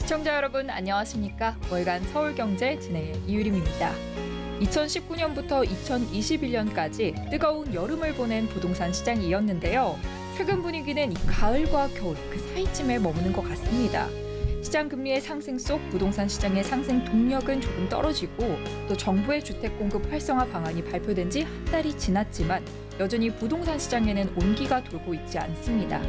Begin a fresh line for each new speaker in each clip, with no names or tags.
시청자 여러분 안녕하십니까? 월간 서울경제 진행의 이유림입니다. 2019년부터 2021년까지 뜨거운 여름을 보낸 부동산 시장이었는데요. 최근 분위기는 이 가을과 겨울 그 사이쯤에 머무는 것 같습니다. 시장 금리의 상승 속 부동산 시장의 상승 동력은 조금 떨어지고 또 정부의 주택 공급 활성화 방안이 발표된 지 한 달이 지났지만 여전히 부동산 시장에는 온기가 돌고 있지 않습니다.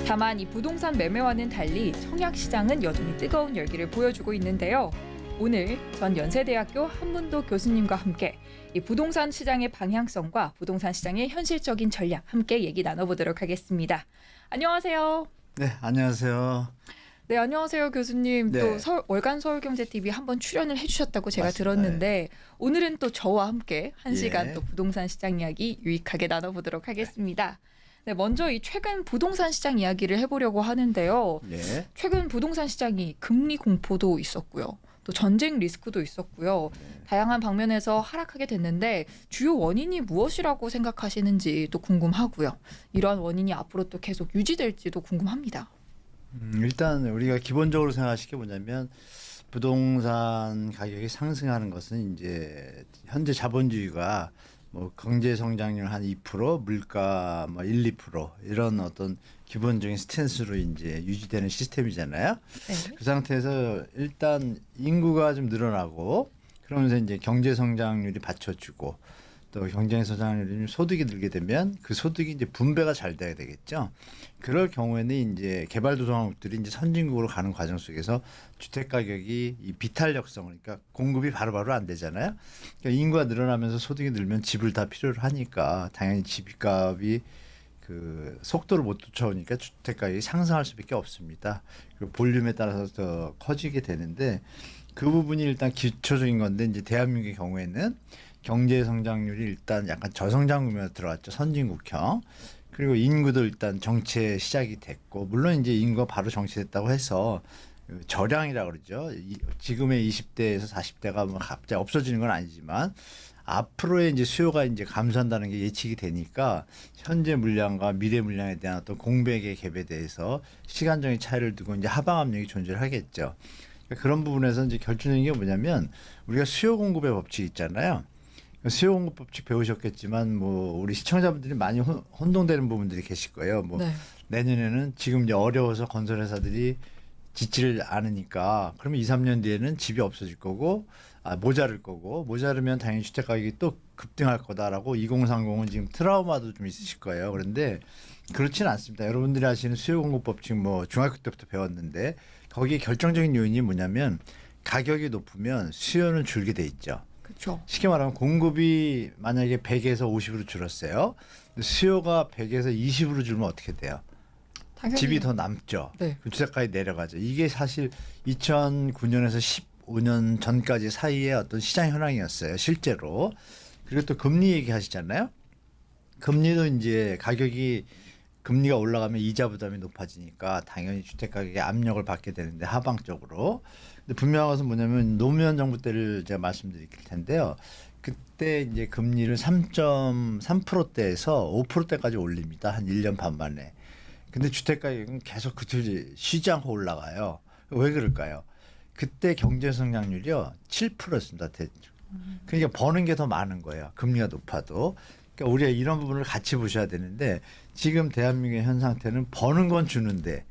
다만 이 부동산 매매와는 달리 청약 시장은 여전히 뜨거운 열기를 보여주고 있는데요. 오늘 전 연세대학교 한문도 교수님과 함께 이 부동산 시장의 방향성과 부동산 시장의 현실적인 전략 함께 얘기 나눠보도록 하겠습니다. 안녕하세요.
네, 안녕하세요.
네, 안녕하세요 교수님.
네.
또 월간 서울경제TV 한번 출연을 해주셨다고 제가
맞습니다.
들었는데 오늘은 또 저와 함께 한 시간
예.
또 부동산 시장 이야기 유익하게 나눠보도록 하겠습니다. 네, 먼저 이 최근 부동산 시장 이야기를 해보려고 하는데요.
네.
최근 부동산 시장이 금리 공포도 있었고요. 또 전쟁 리스크도 있었고요. 다양한 방면에서 하락하게 됐는데 주요 원인이 무엇이라고 생각하시는지 또 궁금하고요. 이러한 원인이 앞으로 또 계속 유지될지도 궁금합니다.
일단 우리가 기본적으로 생각하실 게 뭐냐면 부동산 가격이 상승하는 것은 이제 현재 자본주의가 뭐 경제 성장률 한 2%, 물가 뭐 1, 2% 이런 어떤 기본적인 스탠스로 이제 유지되는 시스템이잖아요.
네.
그 상태에서 일단 인구가 좀 늘어나고 그러면서 이제 경제 성장률이 받쳐주고 또 경제 성장률이 좀 소득이 늘게 되면 그 소득이 이제 분배가 잘 돼야 되겠죠. 그럴 경우에는 이제 개발도상국들이 이제 선진국으로 가는 과정 속에서 주택 가격이 이 비탄력성 그러니까 공급이 바로바로 안 되잖아요. 그러니까 인구가 늘어나면서 소득이 늘면 집을 다 필요로 하니까 당연히 집값이 그 속도를 못 쫓아오니까 주택 가격이 상승할 수밖에 없습니다. 그 볼륨에 따라서 더 커지게 되는데 그 부분이 일단 기초적인 건데 이제 대한민국의 경우에는 경제 성장률이 일단 약간 저성장국면에 들어왔죠. 선진국형. 그리고 인구도 일단 정체 시작이 됐고 물론 이제 인구가 바로 정체됐다고 해서 저량이라고 그러죠. 지금의 20대에서 40대가 뭐 갑자기 없어지는 건 아니지만 앞으로의 이제 수요가 이제 감소한다는 게 예측이 되니까 현재 물량과 미래 물량에 대한 어떤 공백의 갭에 대해서 시간적인 차이를 두고 이제 하방 압력이 존재하겠죠. 그러니까 그런 부분에서 이제 결정적인 게 뭐냐면 우리가 수요 공급의 법칙 있잖아요. 수요 공급 법칙 배우셨겠지만 뭐 우리 시청자분들이 많이 혼동되는 부분들이 계실 거예요. 뭐
네.
내년에는 지금 이제 어려워서 건설회사들이 짓지를 않으니까 그러면 2, 3년 뒤에는 집이 없어질 거고 모자랄 거고 모자르면 당연히 주택 가격이 또 급등할 거다라고 2030은 지금 트라우마도 좀 있으실 거예요. 그런데 그렇지는 않습니다. 여러분들이 아시는 수요 공급 법칙 뭐 중학교 때부터 배웠는데 거기에 결정적인 요인이 뭐냐면 가격이 높으면 수요는 줄게 돼 있죠.
그렇죠.
쉽게 말하면 공급이 만약에 100에서 50으로 줄었어요. 수요가 100에서 20으로 줄면 어떻게 돼요?
당연히
집이 더 남죠.
네.
주택가에 내려가죠. 이게 사실 2009년에서 15년 전까지 사이의 어떤 시장 현황이었어요. 실제로. 그리고 또 금리 얘기하시잖아요. 금리도 이제 금리가 올라가면 이자 부담이 높아지니까 당연히 주택 가격에 압력을 받게 되는데 하방적으로. 근데 분명한 것은 뭐냐면 노무현 정부 때를 제가 말씀드릴 텐데요. 그때 이제 금리를 3.3%대에서 5%대까지 올립니다. 한 1년 반 만에. 근데 주택 가격은 계속 쉬지 않고 올라가요. 왜 그럴까요? 그때 경제 성장률이요 7%였습니다. 그러니까 버는 게 더 많은 거예요. 금리가 높아도. 그러니까 우리가 이런 부분을 같이 보셔야 되는데 지금 대한민국의 현 상태는 버는 건 주는데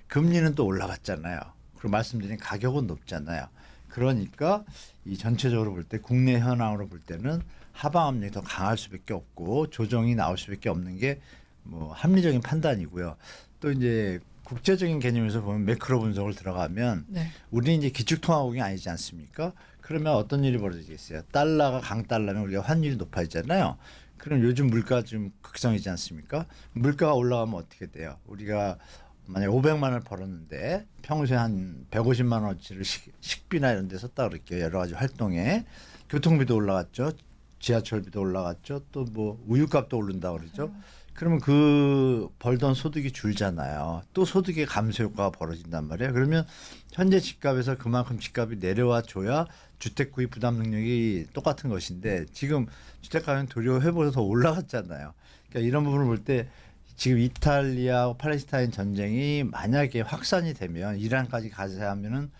금리는 또 올라갔잖아요. 그리고 말씀드린 가격은 높잖아요. 그러니까 이 전체적으로 볼 때 국내 현황으로 볼 때는 하방 압력이 더 강할 수밖에 없고 조정이 나올 수밖에 없는 게 뭐 합리적인 판단이고요. 또 이제 국제적인 개념에서 보면 매크로 분석을 들어가면
네.
우리는 이제 기축통화국이 아니지 않습니까? 그러면 어떤 일이 벌어지겠어요? 달러가 강달러면 우리가 환율이 높아지잖아요. 그럼 요즘 물가 좀 극성이지 않습니까? 물가가 올라가면 어떻게 돼요? 우리가 만약에 500만 원을 벌었는데 평소에 한 150만 원어치를 식비나 이런 데 썼다 그럴게요. 여러 가지 활동에. 교통비도 올라갔죠. 지하철비도 올라갔죠. 또 뭐 우유값도 오른다 그러죠. 그러면 그 벌던 소득이 줄잖아요. 또 소득의 감소 효과가 벌어진단 말이에요. 그러면 현재 집값에서 그만큼 집값이 내려와 줘야 주택 구입 부담 능력이 똑같은 것인데 지금 주택 가격은 도리어 회복해서 더 올라갔잖아요. 그러니까 이런 부분을 볼 때 지금 이탈리아 팔레스타인 전쟁이 만약에 확산이 되면 이란까지 가세하면은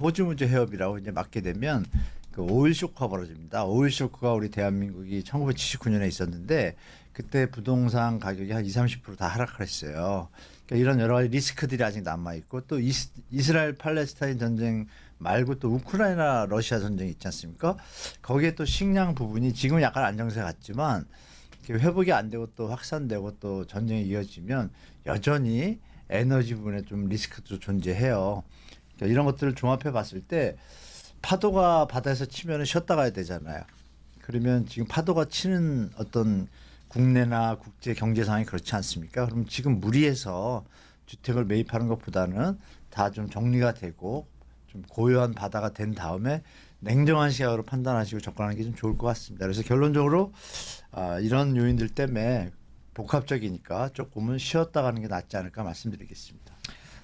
호주무즈 해협이라고 이제 막게 되면 그 오일 쇼크가 벌어집니다. 오일 쇼크가 우리 대한민국이 1979년에 있었는데 그때 부동산 가격이 한 20-30%다 하락을 했어요. 그러니까 이런 여러 가지 리스크들이 아직 남아 있고 또 이스라엘 팔레스타인 전쟁 말고 또 우크라이나 러시아 전쟁이 있지 않습니까? 거기에 또 식량 부분이 지금 약간 안정세 같지만 회복이 안 되고 또 확산되고 또 전쟁이 이어지면 여전히 에너지 부분에 좀 리스크도 존재해요. 그러니까 이런 것들을 종합해 봤을 때 파도가 바다에서 치면 쉬었다 가야 되잖아요. 그러면 지금 파도가 치는 어떤 국내나 국제 경제 상황이 그렇지 않습니까? 그럼 지금 무리해서 주택을 매입하는 것보다는 다 좀 정리가 되고 좀 고요한 바다가 된 다음에 냉정한 시각으로 판단하시고 접근하는 게 좀 좋을 것 같습니다. 그래서 결론적으로 이런 요인들 때문에 복합적이니까 조금은 쉬었다 가는 게 낫지 않을까 말씀드리겠습니다.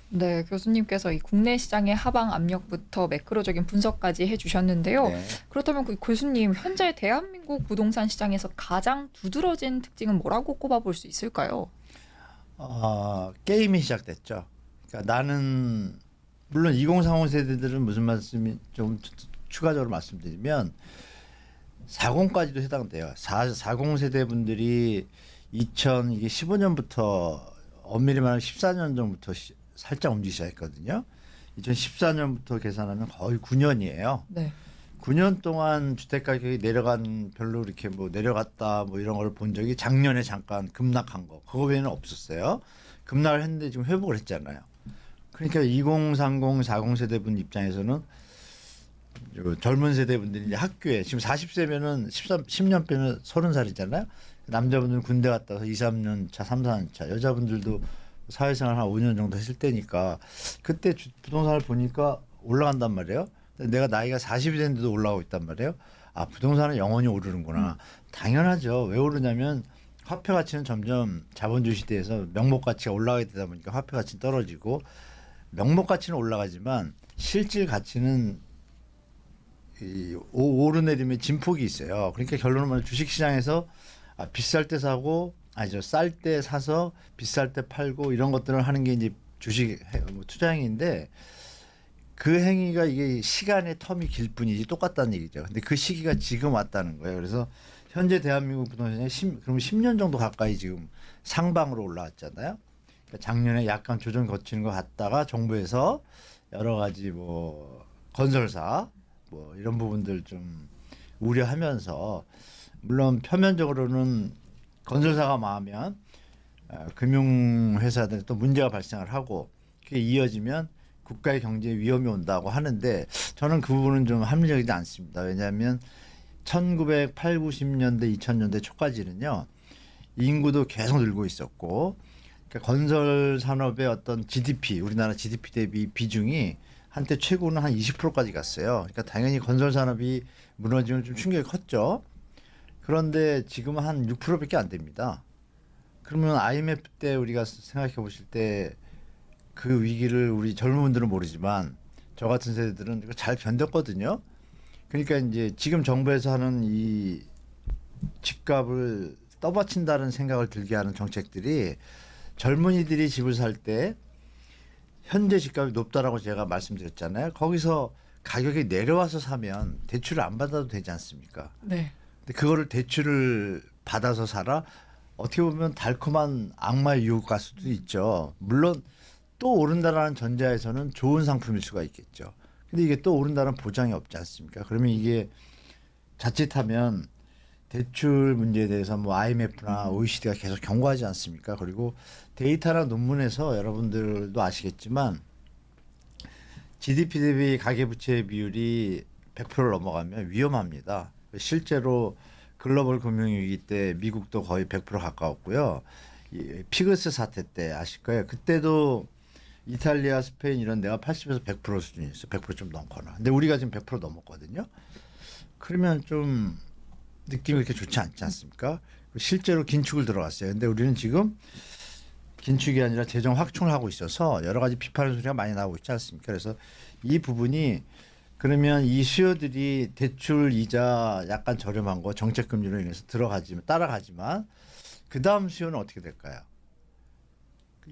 네, 교수님께서 이 국내 시장의 하방 압력부터 매크로적인 분석까지 해주셨는데요.
네.
그렇다면 그 교수님, 현재 대한민국 부동산 시장에서 가장 두드러진 특징은 뭐라고 꼽아볼 수 있을까요?
게임이 시작됐죠. 그러니까 나는 물론 2030 세대들은 무슨 말씀이 좀 추가적으로 말씀드리면 40까지도 해당돼요. 40 세대 분들이 2015년부터 엄밀히 말하면 14년 전부터 살짝 움직이기 시작했거든요. 2014년부터 계산하면 거의 9년이에요.
네.
9년 동안 주택 가격이 내려간 별로 이렇게 뭐 내려갔다 뭐 이런 걸 본 적이 작년에 잠깐 급락한 거 그거 외에는 없었어요. 급락을 했는데 지금 회복을 했잖아요. 그러니까 2030, 40 세대 분 입장에서는 젊은 세대 분들이 이제 학교에 지금 40세면은 10년 빼면 30살이잖아요. 남자분들은 군대 갔다 와서 2, 3년 차, 3, 4년 차, 여자분들도 사회생활 한 5년 정도 했을 때니까 그때 부동산을 보니까 올라간단 말이에요. 내가 나이가 40이 됐는데도 올라가고 있단 말이에요. 아, 부동산은 영원히 오르는구나. 당연하죠. 왜 오르냐면 화폐 가치는 점점 자본주의 시대에서 명목 가치가 올라가게 되다 보니까 화폐 가치는 떨어지고 명목 가치는 올라가지만 실질 가치는 오르내림의 진폭이 있어요. 그러니까 결론은 뭐냐면 주식시장에서 비쌀 때 사고 아니죠, 쌀 때 사서 비쌀 때 팔고 이런 것들을 하는 게 이제 주식 투자 행위인데 그 행위가 이게 시간의 텀이 길 뿐이지 똑같다는 얘기죠. 근데 그 시기가 지금 왔다는 거예요. 그래서 현재 대한민국 부동산이 그럼 10년 정도 가까이 지금 상방으로 올라왔잖아요. 그러니까 작년에 약간 조정 거치는 것 같다가 정부에서 여러 가지 뭐 건설사 뭐 이런 부분들 좀 우려하면서 물론 표면적으로는 건설사가 망하면 금융회사들이 또 문제가 발생을 하고 그게 이어지면 국가의 경제에 위험이 온다고 하는데 저는 그 부분은 좀 합리적이지 않습니다. 왜냐하면 1980, 90년대, 2000년대 초까지는요. 인구도 계속 늘고 있었고 그러니까 건설 산업의 어떤 GDP, 우리나라 GDP 대비 비중이 한때 최고는 한 20%까지 갔어요. 그러니까 당연히 건설 산업이 무너지면 좀 충격이 컸죠. 그런데 지금은 한 6%밖에 안 됩니다. 그러면 IMF 때 우리가 생각해 보실 때 그 위기를 우리 젊은 분들은 모르지만 저 같은 세대들은 이거 잘 견뎠거든요. 그러니까 이제 지금 정부에서 하는 이 집값을 떠받친다는 생각을 들게 하는 정책들이 젊은이들이 집을 살 때 현재 집값이 높다라고 제가 말씀드렸잖아요. 거기서 가격이 내려와서 사면 대출을 안 받아도 되지 않습니까?
네.
근데 그거를 대출을 받아서 살아 어떻게 보면 달콤한 악마의 유혹 갈 수도 있죠. 물론 또 오른다라는 전제하에서는 좋은 상품일 수가 있겠죠. 근데 이게 또 오른다는 보장이 없지 않습니까? 그러면 이게 자칫하면 대출 문제에 대해서 뭐 IMF나 OECD가 계속 경고하지 않습니까? 그리고 데이터나 논문에서 여러분들도 아시겠지만 GDP 대비 가계부채 비율이 100%를 넘어가면 위험합니다. 실제로 글로벌 금융위기 때 미국도 거의 100% 가까웠고요. 이 피그스 사태 때 아실 거예요. 그때도 이탈리아, 스페인 이런 데가 80에서 100% 수준이었어요. 100%좀 넘거나. 근데 우리가 지금 100% 넘었거든요. 그러면 좀 느낌이 그렇게 좋지 않지 않습니까? 실제로 긴축을 들어갔어요. 근데 우리는 지금 긴축이 아니라 재정 확충을 하고 있어서 여러 가지 비판의 소리가 많이 나오고 있지 않습니까? 그래서 이 부분이 그러면 이 수요들이 대출 이자 약간 저렴한 거 정책 금리로 인해서 따라가지만 그 다음 수요는 어떻게 될까요?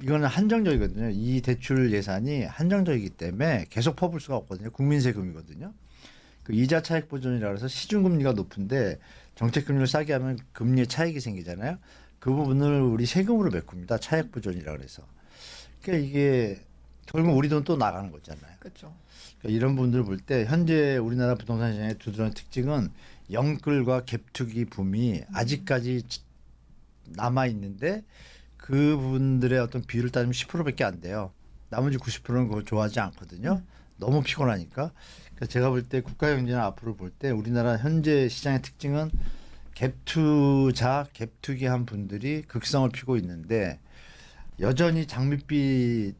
이거는 한정적이거든요. 이 대출 예산이 한정적이기 때문에 계속 퍼볼 수가 없거든요. 국민 세금이거든요. 그 이자 차익 보존이라 해서 시중 금리가 높은데 정책 금리를 싸게 하면 금리의 차익이 생기잖아요. 그 부분을 우리 세금으로 메꿉니다. 차익 보존이라 그래서. 그러니까 이게 결국 우리 돈 또 나가는 거잖아요.
그렇죠.
그러니까 이런 분들을 볼 때 현재 우리나라 부동산 시장의 두드러진 특징은 영끌과 갭투기 붐이 아직까지 남아 있는데 그분들의 어떤 비율을 따지면 10%밖에 안 돼요. 나머지 90%는 그걸 좋아하지 않거든요. 너무 피곤하니까. 그래서 제가 볼 때 국가 경제는 앞으로 볼 때 우리나라 현재 시장의 특징은 갭투자, 갭투기한 분들이 극성을 피고 있는데 여전히 장밋빛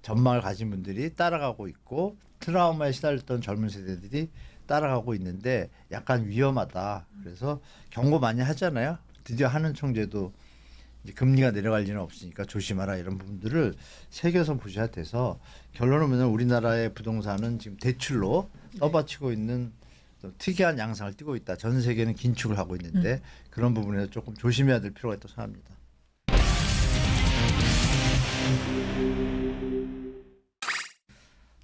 전망을 가진 분들이 따라가고 있고 트라우마에 시달렸던 젊은 세대들이 따라가고 있는데 약간 위험하다. 그래서 경고 많이 하잖아요. 드디어 하는 총재도 이제 금리가 내려갈 일은 없으니까 조심하라 이런 부분들을 새겨서 보셔야 돼서 결론은 뭐냐면 우리나라의 부동산은 지금 대출로 떠받치고 있는 좀 특이한 양상을 띠고 있다. 전 세계는 긴축을 하고 있는데 그런 부분에서 조금 조심해야 될 필요가 있다고 생각합니다.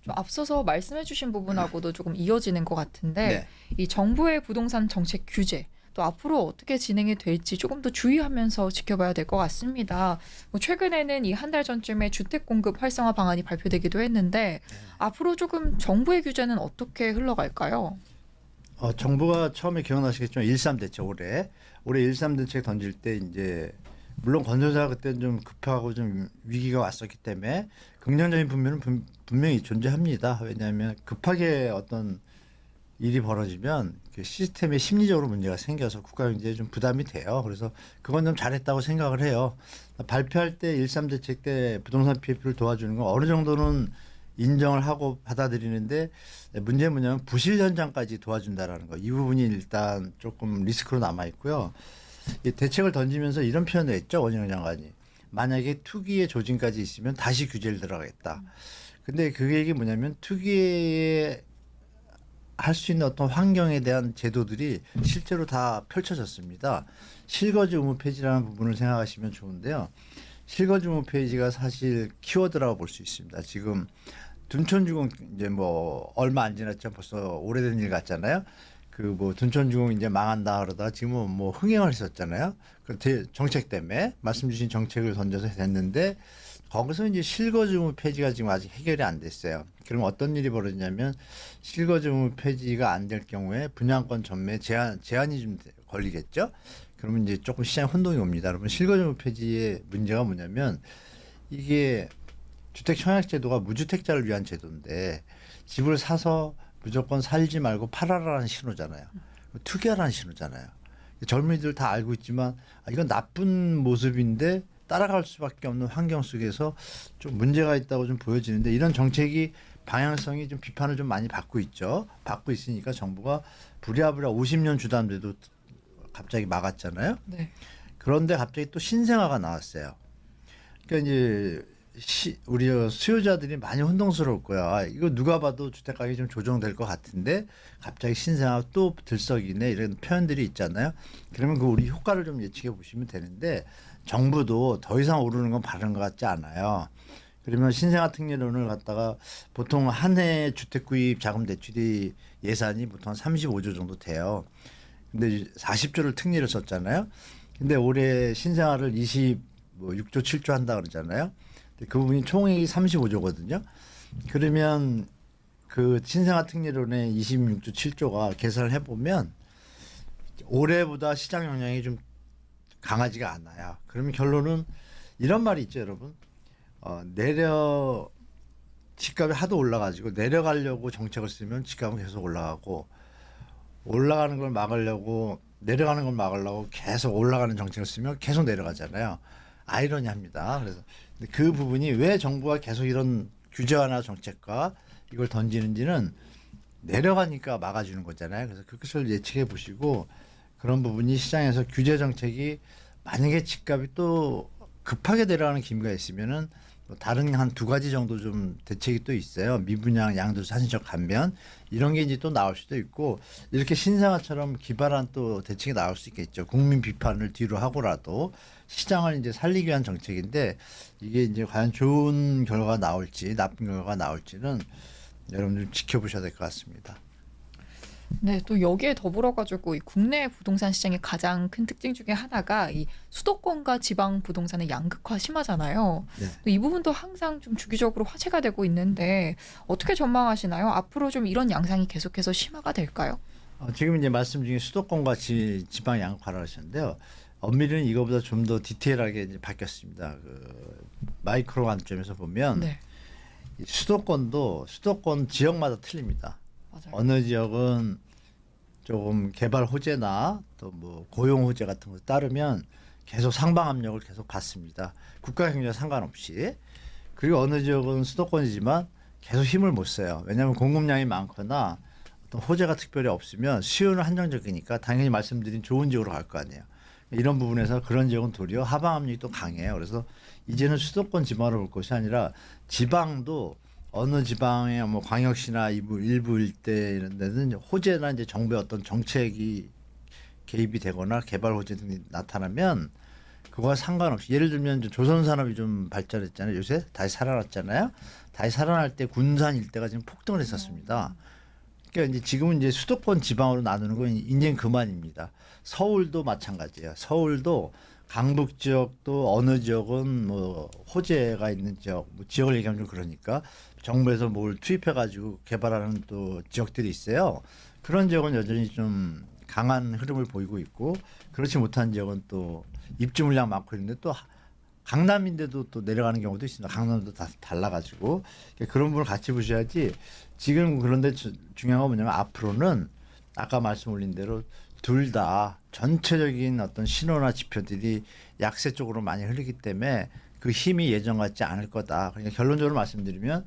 좀 앞서서 말씀해주신 부분하고도 조금 이어지는 것 같은데
네.
이 정부의 부동산 정책 규제 또 앞으로 어떻게 진행이 될지 조금 더 주의하면서 지켜봐야 될 것 같습니다. 뭐 최근에는 이 한 달 전쯤에 주택 공급 활성화 방안이 발표되기도 했는데 앞으로 조금 정부의 규제는 어떻게 흘러갈까요?
정부가 처음에 기억나시겠지만 1.3 대책 올해 1.3 대책 던질 때 이제 물론 건설사 그때는 좀 급하고 좀 위기가 왔었기 때문에 긍정적인 분면은 분명히 존재합니다. 왜냐하면 급하게 어떤 일이 벌어지면 그 시스템에 심리적으로 문제가 생겨서 국가 경제에 좀 부담이 돼요. 그래서 그건 좀 잘했다고 생각을 해요. 발표할 때 1.3 대책 때 부동산 PF를 도와주는 건 어느 정도는 인정을 하고 받아들이는데 문제는 뭐냐면 부실 현장까지 도와준다라는 거. 이 부분이 일단 조금 리스크로 남아 있고요. 이 대책을 던지면서 이런 표현을 했죠. 원희룡 장관이. 만약에 투기의 조짐까지 있으면 다시 규제를 들어가겠다. 근데 그 얘기 뭐냐면 투기에 할 수 있는 어떤 환경에 대한 제도들이 실제로 다 펼쳐졌습니다. 실거주 의무 폐지라는 부분을 생각하시면 좋은데요. 실거주 의무 폐지가 사실 키워드라고 볼 수 있습니다. 지금 둔촌주공 이제 뭐 얼마 안 지났죠. 벌써 오래된 일 같잖아요. 그 뭐 둔촌주공 이제 망한다 그러다가 지금은 뭐 흥행을 했었잖아요. 그 정책 때문에 말씀 주신 정책을 던져서 됐는데 거기서 이제 실거주 의무 폐지가 지금 아직 해결이 안 됐어요. 그럼 어떤 일이 벌어지냐면 실거주 의무 폐지가 안 될 경우에 분양권 전매 제한이 좀 걸리겠죠. 그러면 이제 조금 시장 혼동이 옵니다. 여러분 실거주 의무 폐지의 문제가 뭐냐면 이게 주택 청약 제도가 무주택자를 위한 제도인데 집을 사서 무조건 살지 말고 팔아라라는 신호잖아요. 투기하라는 신호잖아요. 젊은이들 다 알고 있지만 이건 나쁜 모습인데 따라갈 수밖에 없는 환경 속에서 좀 문제가 있다고 좀 보여지는데 이런 정책이 방향성이 좀 비판을 좀 많이 받고 있죠. 받고 있으니까 정부가 부랴부랴 50년 주담대도 갑자기 막았잖아요.
네.
그런데 갑자기 또 신생아가 나왔어요. 그러니까 이제 우리 수요자들이 많이 혼동스러울 거야. 이거 누가 봐도 주택 가격이 좀 조정될 것 같은데 갑자기 신생아 또 들썩이네 이런 표현들이 있잖아요. 그러면 그 우리 효과를 좀 예측해 보시면 되는데 정부도 더 이상 오르는 건 바른 것 같지 않아요. 그러면 신생아 특례론을 갖다가 보통 한 해 주택 구입 자금 대출이 예산이 보통 한 35조 정도 돼요. 근데 40조를 특례를 썼잖아요. 근데 올해 신생아를 26조 7조 한다 그러잖아요. 그 부분이 총액이 35조거든요. 그러면 그 신생아 특례론의 26조 7조가 계산을 해보면 올해보다 시장 영향이 좀 강하지가 않아요. 그러면 결론은 이런 말이 있죠, 여러분. 집값이 하도 올라가지고 내려가려고 정책을 쓰면 집값은 계속 올라가고 올라가는 걸 막으려고 내려가는 걸 막으려고 계속 올라가는 정책을 쓰면 계속 내려가잖아요. 아이러니합니다. 그래서 그 부분이 왜 정부가 계속 이런 규제 완화 정책과 이걸 던지는지는 내려가니까 막아주는 거잖아요. 그래서 그것을 예측해 보시고 그런 부분이 시장에서 규제 정책이 만약에 집값이 또 급하게 내려가는 기미가 있으면은 뭐 다른 한 두 가지 정도 좀 대책이 또 있어요. 미분양 양도세 한시적 감면 이런 게 이제 또 나올 수도 있고 이렇게 신생아처럼 기발한 또 대책이 나올 수 있겠죠. 국민 비판을 뒤로 하고라도 시장을 이제 살리기 위한 정책인데 이게 이제 과연 좋은 결과가 나올지 나쁜 결과가 나올지는 여러분들 지켜보셔야 될 것 같습니다.
네, 또 여기에 더불어 가지고 이 국내 부동산 시장의 가장 큰 특징 중에 하나가 이 수도권과 지방 부동산의 양극화 심하잖아요.
네.
또 이 부분도 항상 좀 주기적으로 화제가 되고 있는데 어떻게 전망하시나요? 앞으로 좀 이런 양상이 계속해서 심화가 될까요?
지금 이제 말씀 중에 수도권과 지방 양극화를 하셨는데요. 엄밀히는 이거보다 좀 더 디테일하게 이제 바뀌었습니다. 그 마이크로 관점에서 보면
네,
이 수도권도 수도권 지역마다 틀립니다.
맞아요.
어느 지역은 조금 개발 호재나 또 뭐 고용 호재 같은 거 따르면 계속 상방 압력을 계속 받습니다. 국가 경제와 상관없이. 그리고 어느 지역은 수도권이지만 계속 힘을 못 써요. 왜냐하면 공급량이 많거나 어떤 호재가 특별히 없으면 수요는 한정적이니까 당연히 말씀드린 좋은 지역으로 갈 거 아니에요. 이런 부분에서 그런 지역은 도리어 하방 압력이 또 강해요. 그래서 이제는 수도권 지방으로 볼 것이 아니라 지방도 어느 지방의 뭐 광역시나 일부 일대 이런 데는 호재나 이제 정부의 어떤 정책이 개입이 되거나 개발 호재 등이 나타나면 그거와 상관없이 예를 들면 이제 조선 산업이 좀 발전했잖아요. 요새 다시 살아났잖아요. 다시 살아날 때 군산 일대가 지금 폭등을 했었습니다. 그러니까 이제 지금은 이제 수도권 지방으로 나누는 건 이제는 그만입니다. 서울도 마찬가지예요. 서울도 강북 지역도 어느 지역은 뭐 호재가 있는 지역, 뭐 지역을 얘기하면 좀 그러니까 정부에서 뭘 투입해가지고 개발하는 또 지역들이 있어요. 그런 지역은 여전히 좀 강한 흐름을 보이고 있고 그렇지 못한 지역은 또 입주 물량 많고 있는데 또 강남인데도 또 내려가는 경우도 있습니다. 강남도 다 달라가지고 그런 부분을 같이 보셔야지. 지금 그런데 중요한 건 뭐냐면 앞으로는 아까 말씀 올린 대로 둘 다 전체적인 어떤 신호나 지표들이 약세 쪽으로 많이 흐르기 때문에 그 힘이 예전 같지 않을 거다. 그러니까 결론적으로 말씀드리면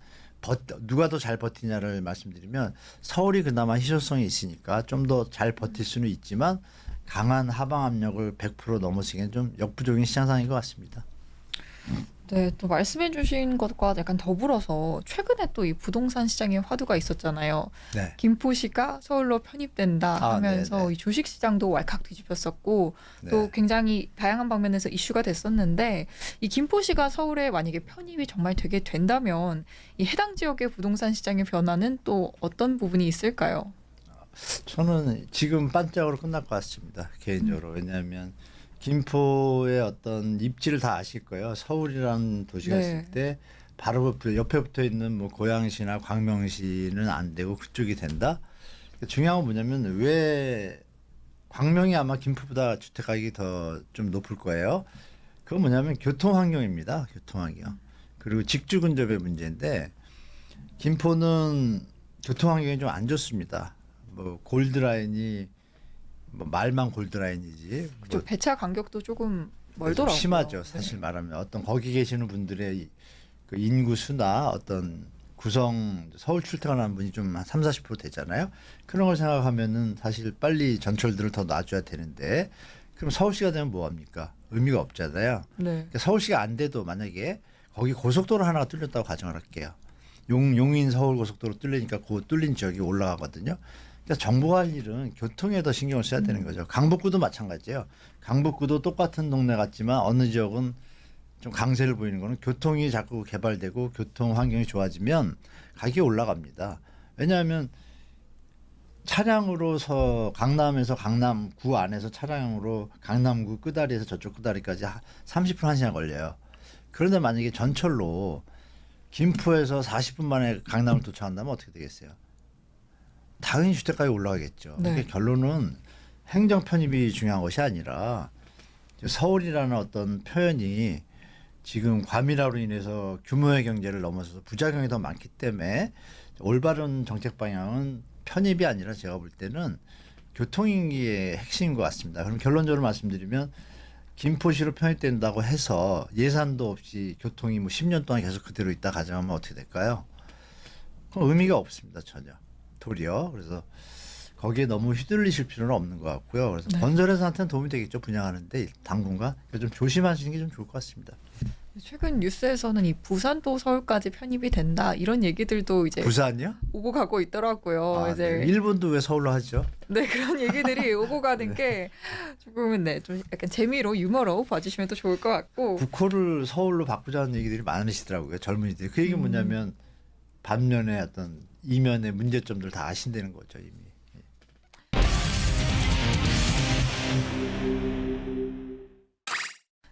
누가 더 잘 버티냐를 말씀드리면 서울이 그나마 희소성이 있으니까 좀 더 잘 버틸 수는 있지만 강한 하방 압력을 100% 넘어서기엔 좀 역부족인 시장 상황인 것 같습니다.
네, 또 말씀해 주신 것과 약간 더불어서 최근에 또 이 부동산 시장에 화두가 있었잖아요.
네.
김포시가 서울로 편입된다 하면서
네네.
이 주식 시장도 왈칵 뒤집혔었고
네.
또 굉장히 다양한 방면에서 이슈가 됐었는데 이 김포시가 서울에 만약에 편입이 정말 되게 된다면 이 해당 지역의 부동산 시장의 변화는 또 어떤 부분이 있을까요?
저는 지금 반짝으로 끝날 것 같습니다. 개인적으로. 왜냐하면 김포의 어떤 입지를 다 아실 거예요. 서울이라는 도시가
네.
있을 때 바로 옆에 붙어 있는 뭐 고양시나 광명시는 안 되고 그쪽이 된다. 중요한 건 뭐냐면 왜 광명이 아마 김포보다 주택 가격이 더 좀 높을 거예요. 그건 뭐냐면 교통 환경입니다. 교통 환경. 그리고 직주 근접의 문제인데 김포는 교통 환경이 좀 안 좋습니다. 뭐 골드라인이 뭐 말만 골드라인이지
그쪽
뭐
배차 간격도 조금
좀
멀더라고요.
심하죠. 사실 말하면 어떤 거기 계시는 분들의 그 인구 수나 어떤 구성 서울 출퇴근하는 분이 좀 한 30-40% 되잖아요. 그런 걸 생각하면은 사실 빨리 전철들을 더 놔줘야 되는데 그럼 서울시가 되면 뭐 합니까? 의미가 없잖아요.
네.
그러니까 서울시가 안 돼도 만약에 거기 고속도로 하나가 뚫렸다고 가정을 할게요. 용인 서울 고속도로 뚫리니까 그 뚫린 지역이 올라가거든요. 그러니까 정부가 할 일은 교통에 더 신경을 써야 되는 거죠. 강북구도 마찬가지예요. 강북구도 똑같은 동네 같지만 어느 지역은 좀 강세를 보이는 거는 교통이 자꾸 개발되고 교통 환경이 좋아지면 가격이 올라갑니다. 왜냐하면 차량으로서 강남에서 강남구 안에서 차량으로 강남구 끝다리에서 저쪽 끝다리까지 30분 1시간 걸려요. 그런데 만약에 전철로 김포에서 40분 만에 강남을 도착한다면 어떻게 되겠어요? 당연히 주택가격이 올라가겠죠.
네.
그러니까 결론은 행정 편입이 중요한 것이 아니라 서울이라는 어떤 표현이 지금 과밀화로 인해서 규모의 경제를 넘어서서 부작용이 더 많기 때문에 올바른 정책 방향은 편입이 아니라 제가 볼 때는 교통의 핵심인 것 같습니다. 그럼 결론적으로 말씀드리면 김포시로 편입된다고 해서 예산도 없이 교통이 뭐 10년 동안 계속 그대로 있다 가정하면 어떻게 될까요? 그럼 의미가 없습니다. 전혀. 도리어. 그래서 거기에 너무 휘둘리실 필요는 없는 것 같고요. 그래서
네.
건설회사한테는 도움이 되겠죠. 분양하는데 당분간 좀 조심하시는 게 좀 좋을 것 같습니다.
최근 뉴스에서는 이 부산도 서울까지 편입이 된다 이런 얘기들도 이제
부산이요?
오고 가고 있더라고요.
아,
이제
네. 일본도 왜 서울로 하죠?
네 그런 얘기들이 오고 가는 게 조금은 좀 약간 재미로 유머로 봐주시면 또 좋을 것 같고.
국호를 서울로 바꾸자는 얘기들이 많으시더라고요. 젊은이들이. 그 얘기는 뭐냐면 반면에 어떤 이면의 문제점들 다 아신다는 거죠 이미.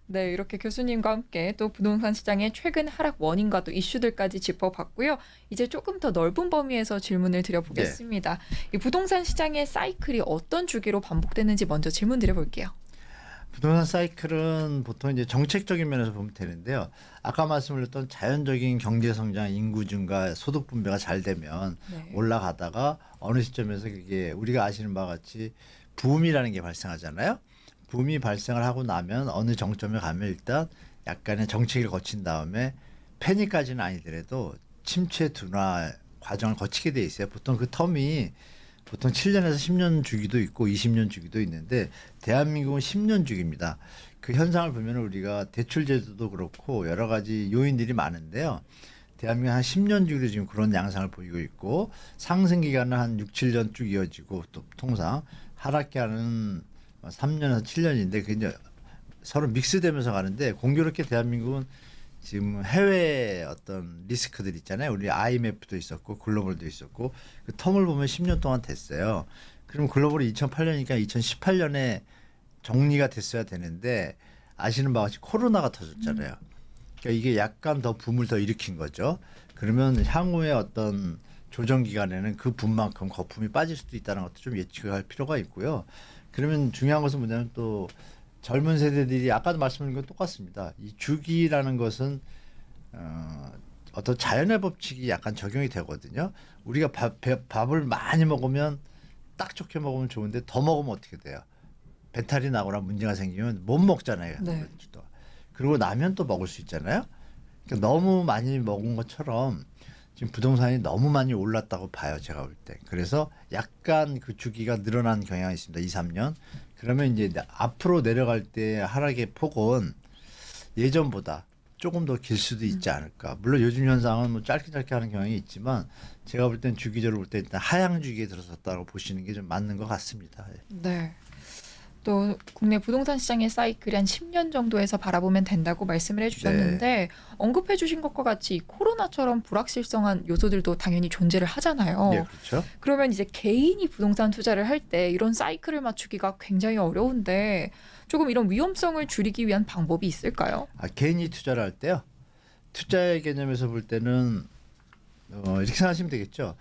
네, 이렇게 교수님과 함께 또 부동산 시장의 최근 하락 원인과 또 이슈들까지 짚어봤고요. 이제 조금 더 넓은 범위에서 질문을 드려보겠습니다. 이 부동산 시장의 사이클이 어떤 주기로 반복되는지 먼저 질문 드려볼게요.
부동산 사이클은 보통 이제 정책적인 면에서 보면 되는데요. 아까 말씀드렸던 자연적인 경제 성장, 인구 증가, 소득 분배가 잘 되면
네.
올라가다가 어느 시점에서 그게 우리가 아시는 바와 같이 붐이라는 게 발생하잖아요. 붐이 발생을 하고 나면 어느 정점에 가면 일단 약간의 정책을 거친 다음에 패닉까지는 아니더라도 침체 둔화 과정을 거치게 돼 있어요. 보통 그 텀이 보통 7년에서 10년 주기도 있고 20년 주기도 있는데 대한민국은 10년 주기입니다. 그 현상을 보면 우리가 대출 제도도 그렇고 여러 가지 요인들이 많은데요. 대한민국 한 10년 주기로 지금 그런 양상을 보이고 있고 상승 기간은 한 6, 7년 쭉 이어지고 또 통상 하락 기간은 3년에서 7년인데 그게 이제 서로 믹스되면서 가는데 공교롭게 대한민국은 지금 해외 어떤 리스크들 있잖아요. 우리 IMF도 있었고 글로벌도 있었고 그 텀을 보면 10년 동안 됐어요. 그럼 글로벌이 2008년이니까 2018년에 정리가 됐어야 되는데 아시는 바와 같이 코로나가 터졌잖아요. 그러니까 이게 약간 더 붐을 더 일으킨 거죠. 그러면 향후에 어떤 조정 기간에는 그 붐만큼 거품이 빠질 수도 있다는 것도 좀 예측할 필요가 있고요. 그러면 중요한 것은 뭐냐면 또 젊은 세대들이 아까도 말씀드린 건 똑같습니다. 이 주기라는 것은 어떤 자연의 법칙이 약간 적용이 되거든요. 우리가 밥을 많이 먹으면 딱 좋게 먹으면 좋은데 더 먹으면 어떻게 돼요? 배탈이 나거나 문제가 생기면 못 먹잖아요.
네.
그리고 나면 또 먹을 수 있잖아요. 그러니까 너무 많이 먹은 것처럼 지금 부동산이 너무 많이 올랐다고 봐요. 제가 볼 때. 그래서 약간 그 주기가 늘어난 경향이 있습니다. 2, 3년. 그러면 이제 앞으로 내려갈 때 하락의 폭은 예전보다 조금 더 길 수도 있지 않을까. 물론 요즘 현상은 뭐 짧게 하는 경향이 있지만 제가 볼 땐 주기적으로 볼 때 일단 하향 주기에 들어섰다고 보시는 게 좀 맞는 것 같습니다.
네. 또 국내 부동산 시장의 사이클이 한 10년 정도에서 바라보면 된다고 말씀을 해주셨는데 언급해 주신 것과 같이 이 코로나처럼 불확실성한 요소들도 당연히 존재를 하잖아요.
예, 그렇죠.
그러면 이제 개인이 부동산 투자를 할 때 이런 사이클을 맞추기가 굉장히 어려운데 조금 이런 위험성을 줄이기 위한 방법이 있을까요?
개인이 투자를 할 때요. 투자의 개념에서 볼 때는 이렇게 생각하시면 되겠죠.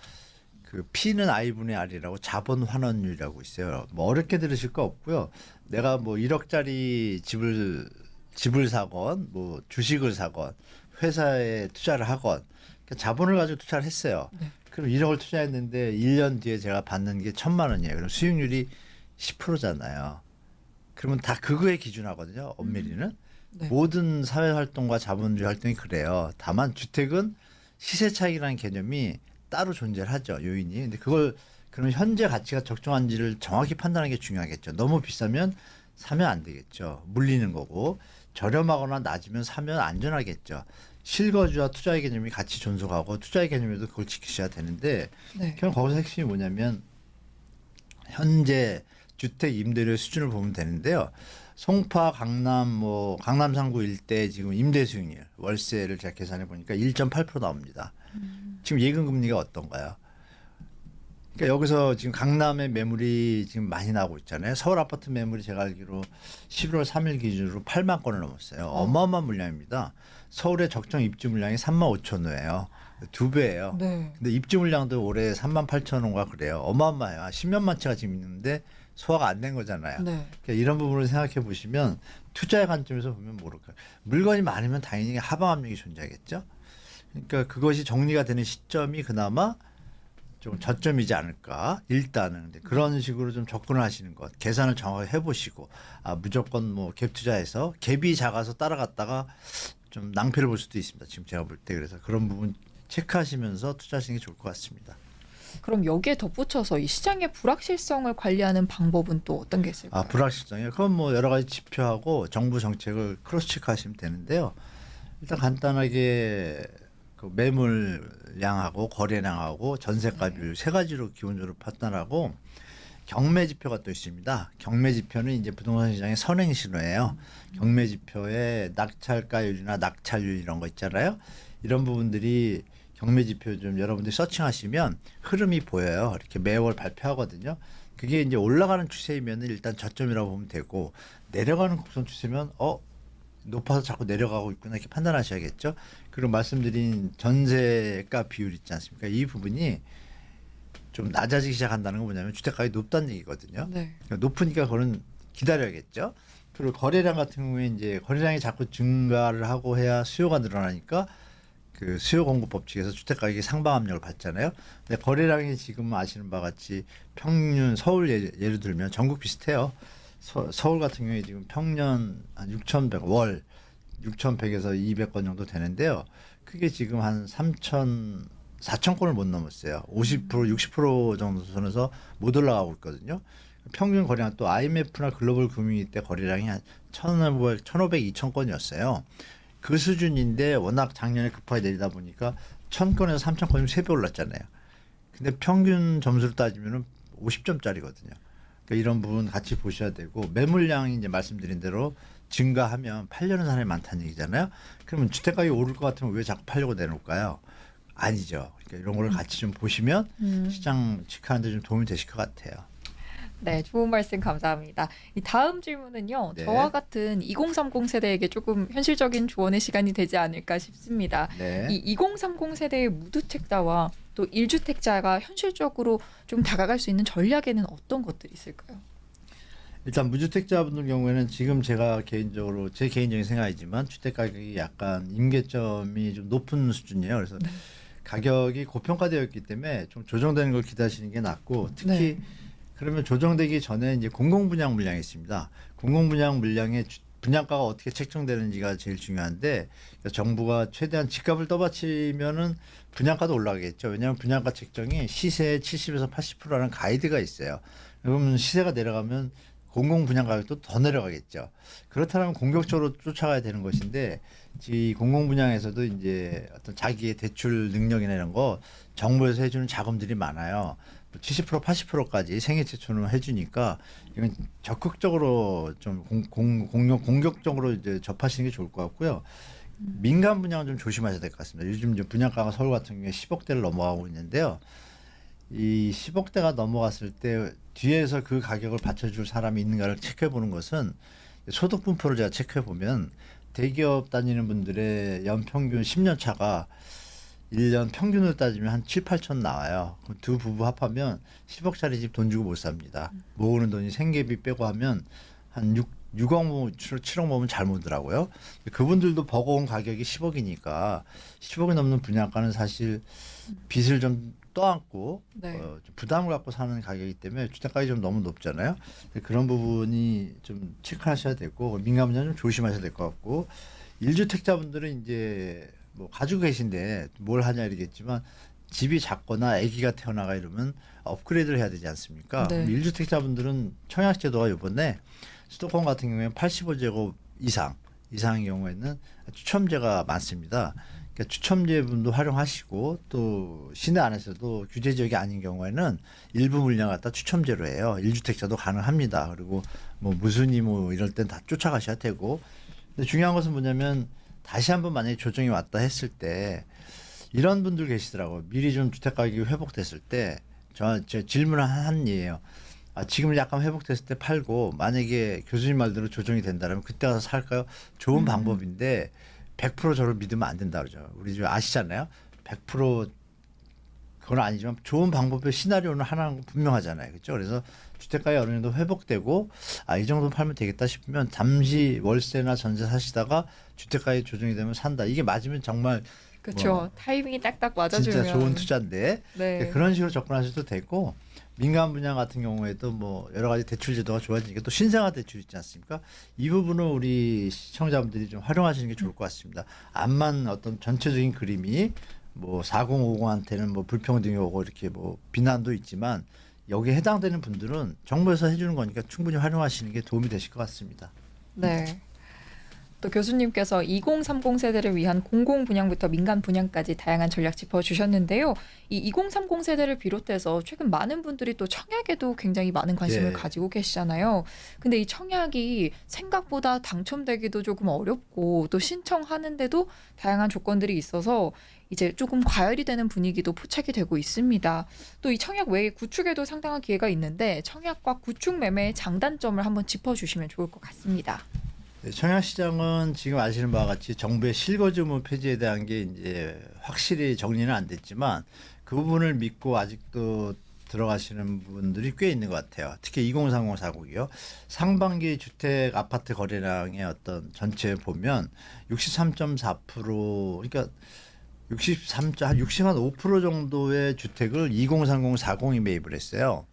그 P는 I분의 R이라고 자본 환원율이라고 있어요. 뭐 어렵게 들으실 거 없고요. 내가 뭐 1억짜리 집을 사건, 뭐 주식을 사건, 회사에 투자를 하건 그러니까 자본을 가지고 투자를 했어요.
네.
그럼 1억을 투자했는데 1년 뒤에 제가 받는 게 1,000만 원이에요. 그럼 수익률이 10%잖아요. 그러면 다 그거에 기준하거든요. 엄밀히는.
네.
모든 사회 활동과 자본주의 활동이 그래요. 다만 주택은 시세 차익이라는 개념이 따로 존재를 하죠. 요인이. 근데 그걸 그럼 현재 가치가 적정한지를 정확히 판단하는 게 중요하겠죠. 너무 비싸면 사면 안 되겠죠. 물리는 거고 저렴하거나 낮으면 사면 안전하겠죠. 실거주와 투자의 개념이 같이 존속하고 투자의 개념에도 그걸 지키셔야 되는데
네.
결국 거기서 핵심이 뭐냐면 현재 주택 임대료 수준을 보면 되는데요. 송파, 강남, 뭐 강남 상구 일대 지금 임대 수익률 월세를 제가 계산해 보니까 1.8% 나옵니다. 지금 예금 금리가 어떤가요? 그러니까 여기서 지금 강남의 매물이 지금 많이 나오고 있잖아요. 서울 아파트 매물이 제가 알기로 11월 3일 기준으로 8만 건을 넘었어요. 어마어마한 물량입니다. 서울의 적정 입주 물량이 3만 5천 호예요. 2배예요.
네.
근데 입주 물량도 올해 3만 8천 호가 그래요. 어마어마해요. 10년만 채가 지금 있는데 소화가 안 된 거잖아요.
네.
그러니까 이런 부분을 생각해 보시면 투자의 관점에서 보면 모를까요. 물건이 많으면 당연히 하방 압력이 존재하겠죠. 그러니까 그것이 정리가 되는 시점이 그나마 좀 저점이지 않을까. 일단은 근데 그런 식으로 좀 접근을 하시는 것. 계산을 정확히 해보시고 무조건 뭐 갭 투자해서 갭이 작아서 따라갔다가 좀 낭패를 볼 수도 있습니다. 지금 제가 볼 때 그래서 그런 부분 체크하시면서 투자하시는 게 좋을 것 같습니다.
그럼 여기에 덧붙여서 이 시장의 불확실성을 관리하는 방법은 또 어떤 게 있을까요?
불확실성이요. 그건 뭐 여러 가지 지표하고 정부 정책을 크로스 체크하시면 되는데요. 일단 간단하게 그 매물량하고 거래량하고 전세가 비율 세 가지로 기본적으로 판단하고 경매 지표가 또 있습니다. 경매 지표는 이제 부동산 시장의 선행 신호예요. 경매 지표에 낙찰가율이나 낙찰률 이런 거 있잖아요. 이런 부분들이 경매 지표 좀 여러분들이 서칭하시면 흐름이 보여요. 이렇게 매월 발표하거든요. 그게 이제 올라가는 추세이면 일단 저점이라고 보면 되고 내려가는 곡선 추세면 높아서 자꾸 내려가고 있구나 이렇게 판단하셔야겠죠. 그리고 말씀드린 전세가 비율 있지 않습니까? 이 부분이 좀 낮아지기 시작한다는 건 뭐냐면 주택가격이 높다는 얘기거든요.
네.
그러니까 높으니까 그거는 기다려야겠죠. 그리고 거래량 같은 경우에 이제 거래량이 자꾸 증가를 하고 해야 수요가 늘어나니까 그 수요 공급 법칙에서 주택 가격이 상방 압력을 받잖아요. 근데 거래량이 지금 아시는 바와 같이 평균 서울 예를 들면 전국 비슷해요. 서울 같은 경우에 지금 평년 한 6,100 월 6,100에서 200건 정도 되는데요. 그게 지금 한 4,000건을 못 넘었어요. 50% 60% 정도 선에서 못 올라가고 있거든요. 평균 거래량 또 IMF나 글로벌 금융위 때 거래량이 한 1,500, 2,000건이었어요. 그 수준인데 워낙 작년에 급하게 내리다 보니까 1,000건에서 3,000건이면 3배 올랐잖아요. 근데 평균 점수를 따지면 50점짜리거든요. 그러니까 이런 부분 같이 보셔야 되고 매물량이 이제 말씀드린 대로 증가하면 팔려는 사람이 많다는 얘기잖아요. 그러면 주택가격이 오를 것 같으면 왜 자꾸 팔려고 내놓을까요? 아니죠. 그러니까 이런 걸 같이 좀 보시면 시장 직하는데 좀 도움이 되실 것 같아요.
네, 좋은 말씀 감사합니다. 이 다음 질문은요.
네.
저와 같은 2030 세대에게 조금 현실적인 조언의 시간이 되지 않을까 싶습니다.
네.
이 2030 세대의 무주택자와 또 1주택자가 현실적으로 좀 다가갈 수 있는 전략에는 어떤 것들이 있을까요?
일단 무주택자분들 경우에는 지금 제가 개인적으로 제 개인적인 생각이지만 주택 가격이 약간 임계점이 좀 높은 수준이에요. 그래서 가격이 고평가되어 있기 때문에 좀 조정되는 걸 기다리시는 게 낫고 특히
네.
그러면 조정되기 전에 이제 공공분양 물량이 있습니다. 공공분양 물량의 분양가가 어떻게 책정되는지가 제일 중요한데 정부가 최대한 집값을 떠받치면은 분양가도 올라가겠죠. 왜냐하면 분양가 책정이 시세의 70에서 80%라는 가이드가 있어요. 그러면 시세가 내려가면 공공 분양 가격도 더 내려가겠죠. 그렇다면 공격적으로 쫓아가야 되는 것인데 이 공공 분양에서도 이제 어떤 자기의 대출 능력이나 이런 거 정부에서 해주는 자금들이 많아요. 70% 80%까지 생애 최초는 해주니까 이건 적극적으로 좀 공격적으로 이제 접하시는 게 좋을 것 같고요. 민간 분양은 좀 조심하셔야 될 것 같습니다. 요즘 이제 분양가가 서울 같은 경우에 10억대를 넘어가고 있는데요. 이 10억대가 넘어갔을 때 뒤에서 그 가격을 받쳐줄 사람이 있는가를 체크해 보는 것은 소득 분포를 제가 체크해 보면 대기업 다니는 분들의 연평균 10년 차가 1년 평균으로 따지면 한 7, 8천 나와요. 그럼 두 부부 합하면 10억짜리 집 돈 주고 못 삽니다. 모으는 돈이 생계비 빼고 하면 한 6억, 7억 모으면 잘 모으더라고요. 그분들도 버거운 가격이 10억이니까 10억이 넘는 분양가는 사실 빚을 좀 떠안고
네.
좀 부담을 갖고 사는 가격이기 때문에 주택가격이 좀 너무 높잖아요. 그런 부분이 좀 체크하셔야 되고 민간 분양 좀 조심하셔야 될 것 같고 1주택자분들은 이제 뭐 가지고 계신데 뭘 하냐 이러겠지만 집이 작거나 아기가 태어나가 이러면 업그레이드를 해야 되지 않습니까?
네.
1주택자분들은 청약제도가 이번에 수도권 같은 경우에 85제곱 이상의 경우에는 추첨제가 많습니다. 그러니까 추첨제분도 활용하시고 또 시내 안에서도 규제 지역이 아닌 경우에는 일부 물량 갖다 추첨제로 해요. 1주택자도 가능합니다. 그리고 뭐 무순위 뭐 이럴 땐 다 쫓아가셔야 되고. 근데 중요한 것은 뭐냐면 다시 한번 만약에 조정이 왔다 했을 때 이런 분들 계시더라고요. 미리 좀 주택 가격이 회복됐을 때 저 질문을 한 예예요. 지금 약간 회복됐을 때 팔고 만약에 교수님 말대로 조정이 된다면 그때 가서 살까요? 좋은 방법인데 100% 저를 믿으면 안 된다 그러죠. 우리 좀 아시잖아요. 100% 그건 아니지만 좋은 방법의 시나리오는 하나는 분명하잖아요. 그렇죠? 그래서 주택가가 어느 정도 회복되고 이 정도 팔면 되겠다 싶으면 잠시 월세나 전세 사시다가 주택가에 조정이 되면 산다. 이게 맞으면 정말
그렇죠. 타이밍이 딱딱 맞아주면
진짜 좋은 투자인데
네.
그런 식으로 접근하셔도 되고 민간 분양 같은 경우에도 뭐 여러 가지 대출 제도가 좋아지니까 또 신생아 대출 있지 않습니까? 이 부분은 우리 시청자분들이 좀 활용하시는 게 좋을 것 같습니다. 암만 어떤 전체적인 그림이 뭐 4050한테는 뭐 불평등이 오고 이렇게 뭐 비난도 있지만 여기에 해당되는 분들은 정부에서 해주는 거니까 충분히 활용하시는 게 도움이 되실 것 같습니다.
네. 또 교수님께서 2030 세대를 위한 공공 분양부터 민간 분양까지 다양한 전략 짚어주셨는데요. 이 2030 세대를 비롯해서 최근 많은 분들이 또 청약에도 굉장히 많은 관심을
예.
가지고 계시잖아요. 근데 이 청약이 생각보다 당첨되기도 조금 어렵고 또 신청하는데도 다양한 조건들이 있어서 이제 조금 과열이 되는 분위기도 포착이 되고 있습니다. 또 이 청약 외에 구축에도 상당한 기회가 있는데 청약과 구축 매매의 장단점을 한번 짚어주시면 좋을 것 같습니다.
네, 청약시장은 지금 아시는 바와 같이 정부의 실거주 의무 폐지에 대한 게 이제 확실히 정리는 안 됐지만 그 부분을 믿고 아직도 들어가시는 분들이 꽤 있는 것 같아요. 특히 2030 사국이요. 상반기 주택 아파트 거래량의 어떤 전체 보면 63.4% 그러니까 65% 정도의 주택을 2030, 40이 매입을 했어요.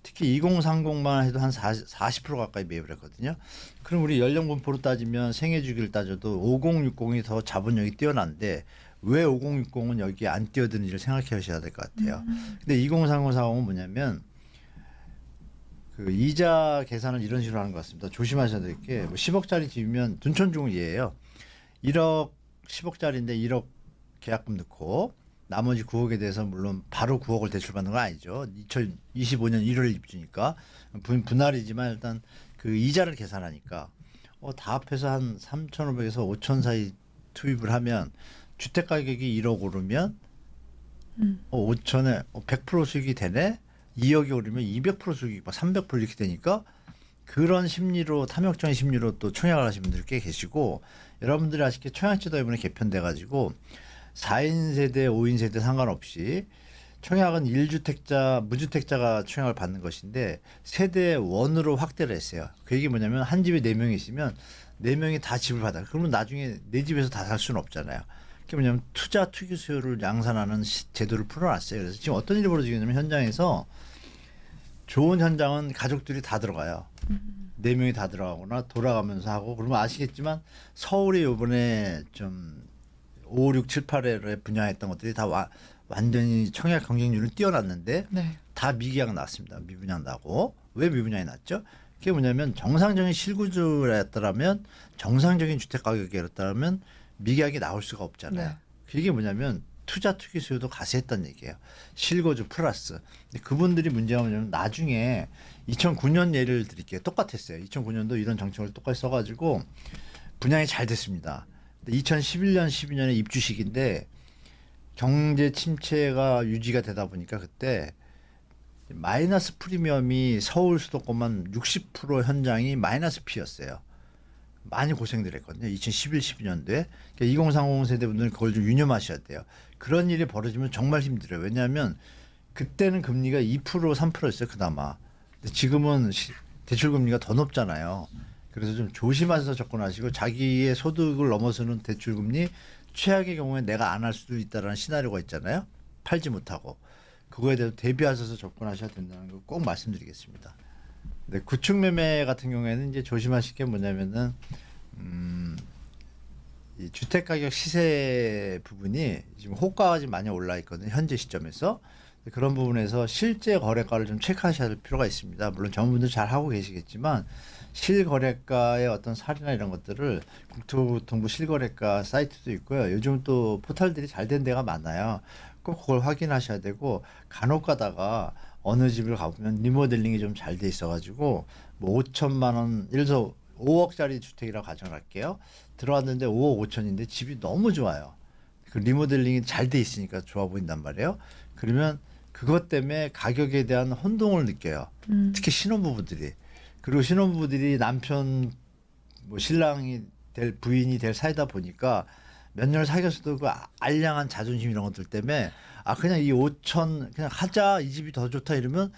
특히 2030만 해도 한 40% 가까이 매입을 했거든요. 그럼 우리 연령 분포로 따지면 생애 주기를 따져도 5060이 더 자본력이 뛰어난데 왜 5060은 여기에 안 뛰어드는지를 생각해 보셔야 될 것 같아요. 근데 2030, 40은 뭐냐면 그 이자 계산을 이런 식으로 하는 것 같습니다. 조심하셔야 될 게 뭐 10억짜리 집이면 둔촌중은 이해예요. 1억 10억짜리인데 1억 계약금 넣고 나머지 9억에 대해서 물론 바로 9억을 대출받는 건 아니죠. 2025년 1월 입주니까 분할이지만 일단 그 이자를 계산하니까 다 합해서 한 3,500에서 5천 사이 투입을 하면 주택 가격이 1억 오르면 5천에 100% 수익이 되네. 2억이 오르면 200% 수익이 300% 이렇게 되니까 그런 심리로 탐욕적인 심리로 또 청약을 하시는 분들이 꽤 계시고 여러분들이 아쉽게 청약제도 이번에 개편돼 가지고 4인 세대, 5인 세대 상관없이 청약은 1주택자, 무주택자가 청약을 받는 것인데 세대 원으로 확대를 했어요. 그 얘기 뭐냐면 한 집에 4명이 있으면 4명이 다 집을 받아요. 그러면 나중에 내 집에서 다 살 수는 없잖아요. 그게 뭐냐면 투자 투기 수요를 양산하는 제도를 풀어놨어요. 그래서 지금 어떤 일이 벌어지냐면 현장에서 좋은 현장은 가족들이 다 들어가요. 4명이 다 들어가거나 돌아가면서 하고 그러면 아시겠지만 서울이 이번에 좀 5, 6, 7, 8회를 분양했던 것들이 다 완전히 청약 경쟁률을 뛰어났는데
네.
다 미계약 났습니다. 미분양 나고. 왜 미분양이 났죠? 그게 뭐냐면 정상적인 실구주였더라면 정상적인 주택 가격이었다면 미계약이 나올 수가 없잖아요.
네.
그게 뭐냐면 투자 투기 수요도 가세했다는 얘기예요. 실거주 플러스. 근데 그분들이 문제가 뭐냐면 나중에 2009년 예를 드릴게요. 똑같았어요. 2009년도 이런 정책을 똑같이 써가지고 분양이 잘 됐습니다. 2011년, 12년에 입주 시기인데 경제 침체가 유지가 되다 보니까 그때 마이너스 프리미엄이 서울 수도권만 60% 현장이 마이너스 피였어요. 많이 고생들 했거든요. 2011, 12년도에. 그러니까 2030 세대분들은 그걸 좀 유념하셔야 돼요. 그런 일이 벌어지면 정말 힘들어요. 왜냐하면 그때는 금리가 2%, 3%였어요. 그나마. 근데 지금은 대출금리가 더 높잖아요. 그래서 좀 조심하셔서 접근하시고 자기의 소득을 넘어서는 대출금리 최악의 경우에 내가 안 할 수도 있다는 시나리오가 있잖아요. 팔지 못하고. 그거에 대해서 대비하셔서 접근하셔야 된다는 걸 꼭 말씀드리겠습니다. 네, 구축 매매 같은 경우에는 이제 조심하실 게 뭐냐면은 이 주택 가격 시세 부분이 지금 호가가 지금 많이 올라 있거든요. 현재 시점에서. 그런 부분에서 실제 거래가를 좀 체크하셔야 할 필요가 있습니다. 물론 전문분들 잘 하고 계시겠지만 실거래가의 어떤 사례나 이런 것들을 국토교통부 실거래가 사이트도 있고요. 요즘 또 포털들이 잘 된 데가 많아요. 꼭 그걸 확인하셔야 되고 간혹 가다가 어느 집을 가보면 리모델링이 좀 잘 돼 있어가지고 뭐 5천만 원, 예를 들어서 5억짜리 주택이라고 가정할게요. 들어왔는데 5억 5천인데 집이 너무 좋아요. 그 리모델링이 잘 돼 있으니까 좋아 보인단 말이에요. 그러면 그것 때문에 가격에 대한 혼동을 느껴요. 특히 신혼부부들이. 그리고 신혼부부들이 남편 뭐 신랑이 될 부인이 될 사이다 보니까 몇 년을 사귀었어도 그 알량한 자존심 이런 것들 때문에 그냥 이 5천 그냥 하자 이 집이 더 좋다 이러면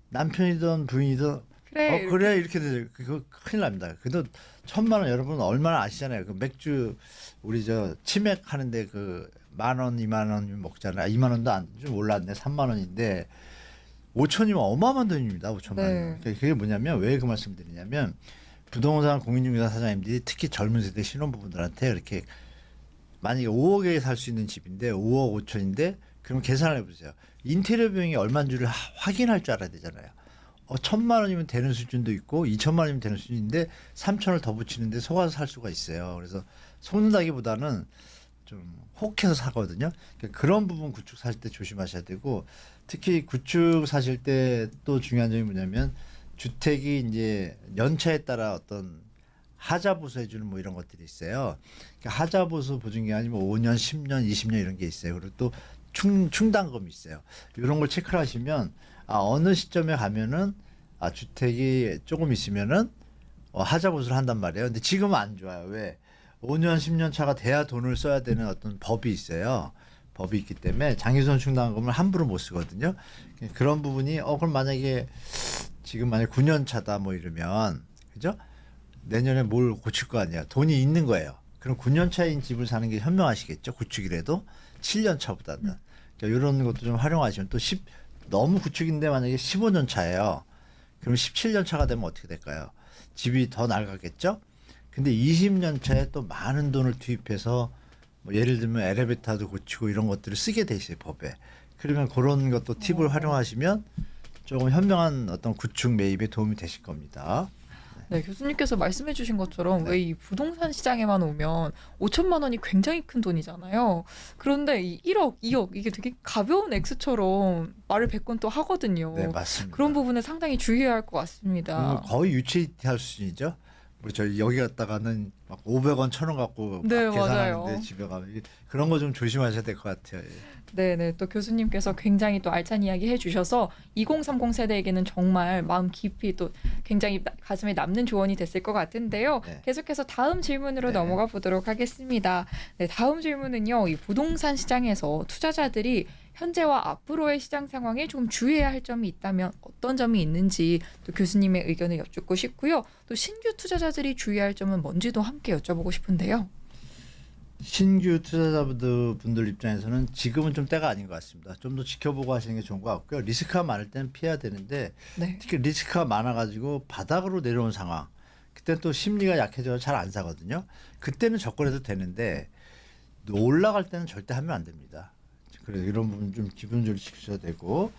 남편이든 부인이든 그래 이렇게 되죠. 그거 큰일 납니다. 그래도 1,000만 원 여러분 얼마나 아시잖아요. 그 맥주 우리 저 치맥 하는데 그 10,000원, 20,000원 먹잖아요. 2만 원도 좀 올랐네. 3만 원인데 5천이면 어마어마한 돈입니다. 5천만 원.
네.
그러니까 그게 뭐냐면 왜 그 말씀드리냐면 부동산 공인중개사 사장님들이 특히 젊은 세대 신혼부부들한테 이렇게 만약에 5억에 살 수 있는 집인데 5억 5천인데 그럼 계산을 해보세요. 인테리어 비용이 얼마인 줄을 확인할 줄 알아야 되잖아요. 1,000만 원이면 되는 수준도 있고 2,000만 원이면 되는 수준인데 3,000원을 더 붙이는데 속아서 살 수가 있어요. 그래서 속는다기보다는 좀 혹해서 사거든요. 그러니까 그런 부분 구축 사실 때 조심하셔야 되고 특히 구축 사실 때 또 중요한 점이 뭐냐면 주택이 이제 연차에 따라 어떤 하자 보수 해주는 뭐 이런 것들이 있어요. 그러니까 하자 보수 보증기 아니면 5년, 10년, 20년 이런 게 있어요. 그리고 또 충당금이 있어요. 이런 걸 체크를 하시면 어느 시점에 가면은 주택이 조금 있으면은 하자 보수를 한단 말이에요. 근데 지금은 안 좋아요. 왜? 5년, 10년 차가 돼야 돈을 써야 되는 어떤 법이 있어요. 법이 있기 때문에 장기손 충당금을 함부로 못 쓰거든요. 그런 부분이 그럼 만약에 지금 만약 9년 차다 뭐 이러면 그죠? 내년에 뭘 고칠 거 아니야. 돈이 있는 거예요. 그럼 9년 차인 집을 사는 게 현명하시겠죠. 구축이라도 7년 차보다는. 그러니까 이런 것도 좀 활용하시면 또 너무 구축인데 만약에 15년 차예요. 그럼 17년 차가 되면 어떻게 될까요? 집이 더 낡았겠죠? 근데 20년 차에 또 많은 돈을 투입해서 뭐 예를 들면 엘리베이터도 고치고 이런 것들을 쓰게 돼 있어요, 법에. 그러면 그런 것도 팁을 활용하시면 조금 현명한 어떤 구축 매입에 도움이 되실 겁니다.
네, 교수님께서 말씀해 주신 것처럼
네.
왜 이 부동산 시장에만 오면 5천만 원이 굉장히 큰 돈이잖아요. 그런데 이 1억, 2억 이게 되게 가벼운 액수처럼 말을 100건 또 하거든요.
네, 맞습니다.
그런 부분에 상당히 주의해야 할 것 같습니다.
거의 유치할 수준이죠. 우리 저희 여기 갔다가는 막 500원, 1,000원 갖고 막
네,
계산하는데
맞아요.
집에 가면 그런 거 좀 조심하셔야 될 것 같아요. 예.
네네, 또 교수님께서 굉장히 또 알찬 이야기 해주셔서 2030 세대에게는 정말 마음 깊이 또 굉장히 가슴에 남는 조언이 됐을 것 같은데요.
네.
계속해서 다음 질문으로
네.
넘어가 보도록 하겠습니다. 네, 다음 질문은요. 이 부동산 시장에서 투자자들이 현재와 앞으로의 시장 상황에 좀 주의해야 할 점이 있다면 어떤 점이 있는지 또 교수님의 의견을 여쭙고 싶고요. 또 신규 투자자들이 주의할 점은 뭔지도 함께 여쭤보고 싶은데요.
신규 투자자분들 입장에서는 지금은 좀 때가 아닌 것 같습니다. 좀 더 지켜보고 하시는 게 좋은 것 같고요. 리스크가 많을 때는 피해야 되는데
네.
특히 리스크가 많아가지고 바닥으로 내려온 상황. 그때 또 심리가 약해져서 잘 안 사거든요. 그때는 접근해도 되는데 올라갈 때는 절대 하면 안 됩니다. 그래서 이런 부분 좀 기본적으로 지키셔야 되고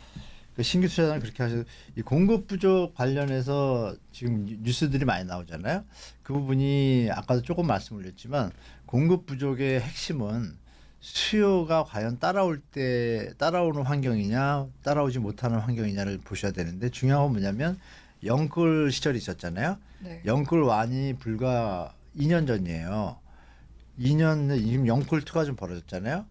그 신규 투자자는 그렇게 하셔서 이 공급 부족 관련해서 지금 뉴스들이 많이 나오잖아요. 그 부분이 아까도 조금 말씀드렸지만 공급 부족의 핵심은 수요가 과연 따라오는 환경이냐 따라오지 못하는 환경이냐를 보셔야 되는데 중요한 건 뭐냐면 영끌 시절이 있었잖아요.
네.
영끌 완이 불과 2년 전이에요. 2년에 지금 영끌2가 좀 벌어졌잖아요.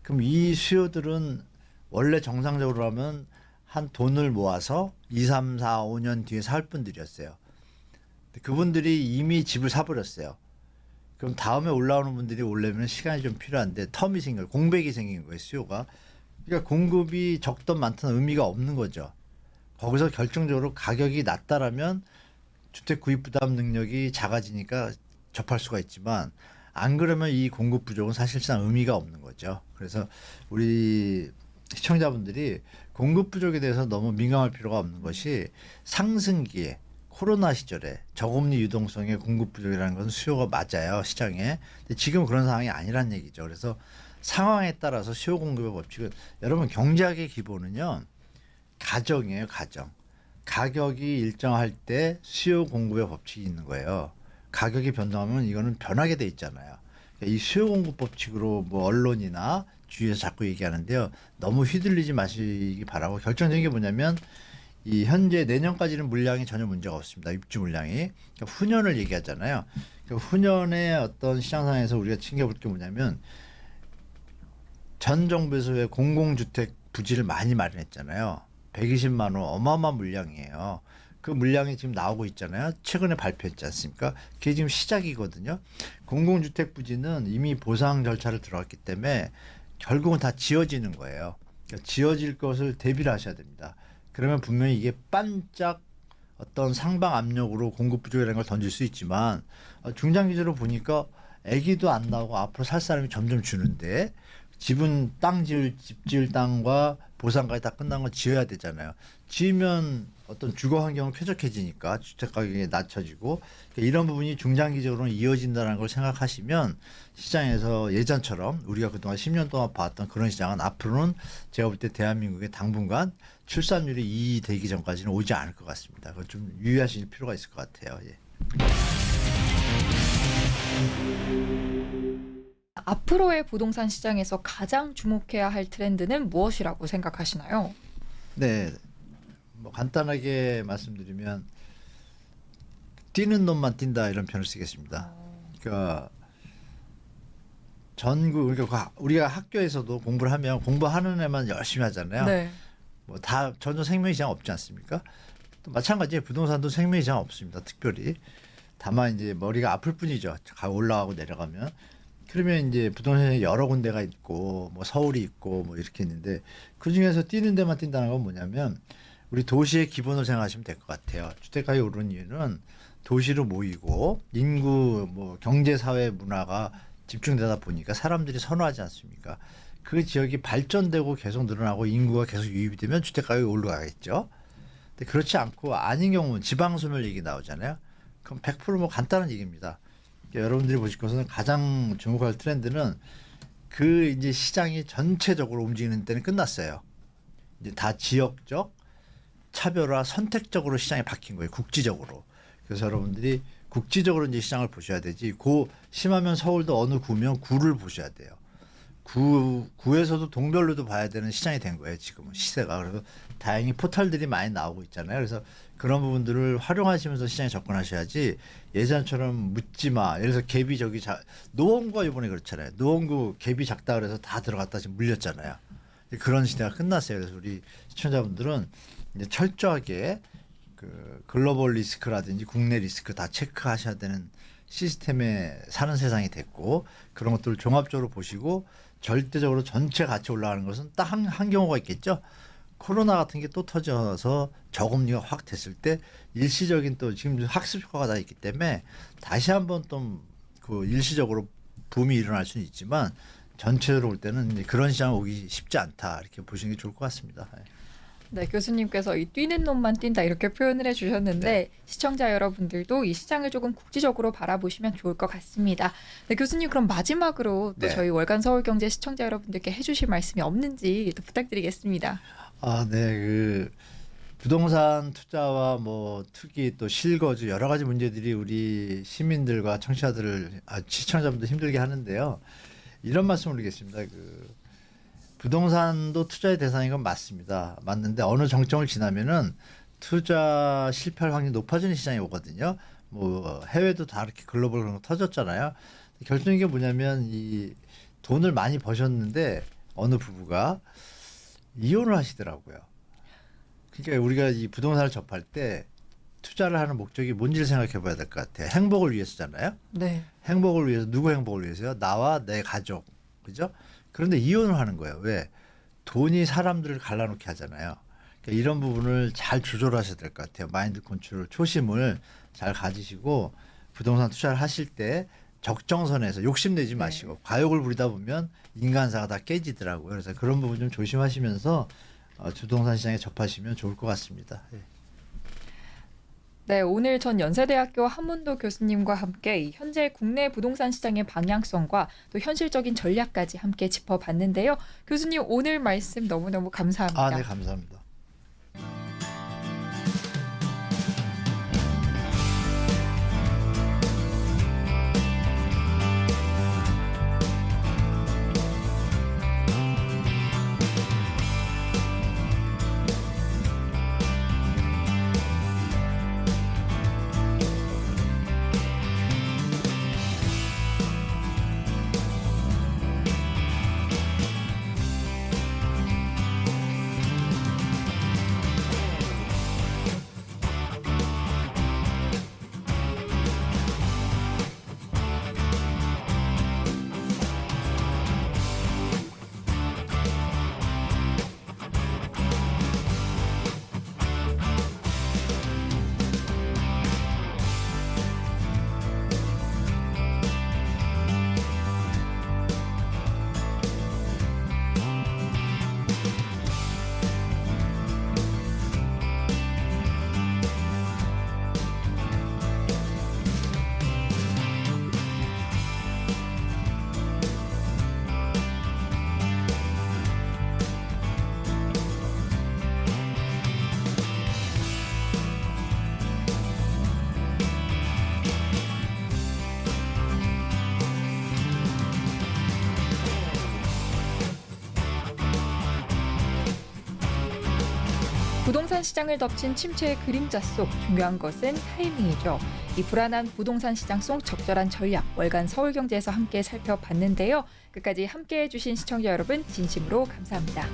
그럼 이 수요들은 원래 정상적으로 하면 한 돈을 모아서 2, 3, 4, 5년 뒤에 살 분들이었어요. 근데 그분들이 이미 집을 사버렸어요. 그럼 다음에 올라오는 분들이 오려면 시간이 좀 필요한데 텀이 생겨요. 공백이 생긴 거예요, 수요가. 그러니까 공급이 적든 많든 의미가 없는 거죠. 거기서 결정적으로 가격이 낮다라면 주택 구입 부담 능력이 작아지니까 접할 수가 있지만 안 그러면 이 공급 부족은 사실상 의미가 없는 거죠. 그래서 우리 시청자분들이 공급 부족에 대해서 너무 민감할 필요가 없는 것이 상승기에 코로나 시절에 저금리 유동성의 공급 부족이라는 것은 수요가 맞아요, 시장에. 근데 지금 그런 상황이 아니란 얘기죠. 그래서 상황에 따라서 수요 공급의 법칙은 여러분 경제학의 기본은요. 가정이에요, 가정. 가격이 일정할 때 수요 공급의 법칙이 있는 거예요. 가격이 변동하면 이거는 변하게 돼 있잖아요. 이 수요 공급 법칙으로 뭐 언론이나 주위에서 자꾸 얘기하는데요. 너무 휘둘리지 마시기 바라고 결정적인 게 뭐냐면 이 현재 내년까지는 물량이 전혀 문제가 없습니다. 입주 물량이. 그러니까 후년을 얘기하잖아요. 그러니까 후년의 어떤 시장 상황에서 우리가 챙겨볼 게 뭐냐면 전 정부에서 왜 공공주택 부지를 많이 마련했잖아요. 120만 호 어마어마한 물량이에요. 그 물량이 지금 나오고 있잖아요. 최근에 발표했지 않습니까? 그게 지금 시작이거든요. 공공주택 부지는 이미 보상 절차를 들어갔기 때문에 결국은 다 지어지는 거예요. 그러니까 지어질 것을 대비를 하셔야 됩니다. 그러면 분명히 이게 반짝 어떤 상방 압력으로 공급 부족이라는 걸 던질 수 있지만 중장기적으로 보니까 아기도 안 나오고 앞으로 살 사람이 점점 주는데 집은 집 지을 땅과 보상까지 다 끝난 건 지어야 되잖아요. 지으면 어떤 주거 환경은 쾌적해지니까 주택 가격이 낮춰지고 이런 부분이 중장기적으로는 이어진다는 걸 생각하시면 시장에서 예전처럼 우리가 그동안 10년 동안 봐왔던 그런 시장은 앞으로는 제가 볼 때 대한민국의 당분간 출산율이 2 되기 전까지는 오지 않을 것 같습니다. 그걸 좀 유의하실 필요가 있을 것 같아요. 예.
앞으로의 부동산 시장에서 가장 주목해야 할 트렌드는 무엇이라고 생각하시나요?
네, 뭐 간단하게 말씀드리면 뛰는 놈만 뛴다 이런 표현을 쓰겠습니다. 그러니까 그러니까 우리가 학교에서도 공부를 하면 공부하는 애만 열심히 하잖아요.
네.
뭐 다 전혀 생명의 지장 없지 않습니까? 또 마찬가지에 부동산도 생명의 지장 없습니다. 특별히 다만 이제 머리가 아플 뿐이죠. 올라가고 내려가면. 그러면 이제 부동산에 여러 군데가 있고 뭐 서울이 있고 뭐 이렇게 있는데 그 중에서 뛰는 데만 뛴다는 건 뭐냐면 우리 도시의 기본을 생각하시면 될 것 같아요. 주택가격이 오르는 이유는 도시로 모이고 인구 뭐 경제 사회 문화가 집중되다 보니까 사람들이 선호하지 않습니까? 그 지역이 발전되고 계속 늘어나고 인구가 계속 유입이 되면 주택가격이 올라가겠죠. 근데 그렇지 않고 아닌 경우는 지방 소멸 얘기 나오잖아요. 그럼 100%뭐 간단한 얘기입니다. 여러분들이 보실 것은 가장 주목할 트렌드는 그 이제 시장이 전체적으로 움직이는 때는 끝났어요. 이제 다 지역적 차별화 선택적으로 시장이 바뀐 거예요. 국지적으로. 그래서 여러분들이 국지적으로 이제 시장을 보셔야 되지. 심하면 서울도 어느 구면 구를 보셔야 돼요. 구에서도 동별로도 봐야 되는 시장이 된 거예요. 지금은 시세가. 그래서 다행히 포털들이 많이 나오고 있잖아요. 그래서 그런 부분들을 활용하시면서 시장에 접근하셔야지 예전처럼 묻지 마. 예를 들어서 갭이 노원구가 이번에 그렇잖아요. 노원구 갭이 작다 그래서 다 들어갔다 지금 물렸잖아요. 그런 시대가 끝났어요. 그래서 우리 시청자분들은 이제 철저하게 그 글로벌 리스크라든지 국내 리스크 다 체크하셔야 되는 시스템에 사는 세상이 됐고 그런 것들을 종합적으로 보시고 절대적으로 전체 같이 올라가는 것은 딱 한 경우가 있겠죠. 코로나 같은 게 또 터져서 저금리가 확 됐을 때 일시적인 또 지금 학습 효과가 다 있기 때문에 다시 한번 또 그 일시적으로 붐이 일어날 수는 있지만 전체적으로 볼 때는 이제 그런 시장 오기 쉽지 않다 이렇게 보시는 게 좋을 것 같습니다.
네, 교수님께서 이 뛰는 놈만 뛴다 이렇게 표현을 해주셨는데
네.
시청자 여러분들도 이 시장을 조금 국지적으로 바라보시면 좋을 것 같습니다. 네, 교수님 그럼 마지막으로 또
네.
저희 월간 서울경제 시청자 여러분들께 해주실 말씀이 없는지 또 부탁드리겠습니다.
아, 네. 그 부동산 투자와 뭐 투기 또 실거주 여러 가지 문제들이 우리 시민들과 시청자분들 힘들게 하는데요. 이런 말씀을 드리겠습니다. 부동산도 투자의 대상인 건 맞습니다. 맞는데 어느 정점을 지나면은 투자 실패할 확률이 높아지는 시장이 오거든요. 뭐 해외도 다 이렇게 글로벌 그런 거 터졌잖아요. 결정적인 게 뭐냐면 이 돈을 많이 버셨는데 어느 부부가 이혼을 하시더라고요. 그러니까 우리가 이 부동산을 접할 때 투자를 하는 목적이 뭔지를 생각해 봐야 될 것 같아요. 행복을 위해서잖아요.
네.
행복을 위해서 누구 행복을 위해서요? 나와 내 가족. 그죠? 그런데 이혼을 하는 거예요. 왜? 돈이 사람들을 갈라놓게 하잖아요. 그러니까 이런 부분을 잘 조절하셔야 될 것 같아요. 마인드 컨트롤, 초심을 잘 가지시고 부동산 투자를 하실 때 적정선에서 욕심내지 마시고 과욕을 부리다 보면 인간사가 다 깨지더라고요. 그래서 그런 부분 좀 조심하시면서 부동산 시장에 접하시면 좋을 것 같습니다. 예.
네, 오늘 전 연세대학교 한문도 교수님과 함께 이 현재 국내 부동산 시장의 방향성과 또 현실적인 전략까지 함께 짚어봤는데요. 교수님 오늘 말씀 너무너무 감사합니다.
아, 네, 감사합니다.
부동산 시장을 덮친 침체의 그림자 속 중요한 것은 타이밍이죠. 이 불안한 부동산 시장 속 적절한 전략, 월간 서울경제에서 함께 살펴봤는데요. 끝까지 함께해 주신 시청자 여러분 진심으로 감사합니다.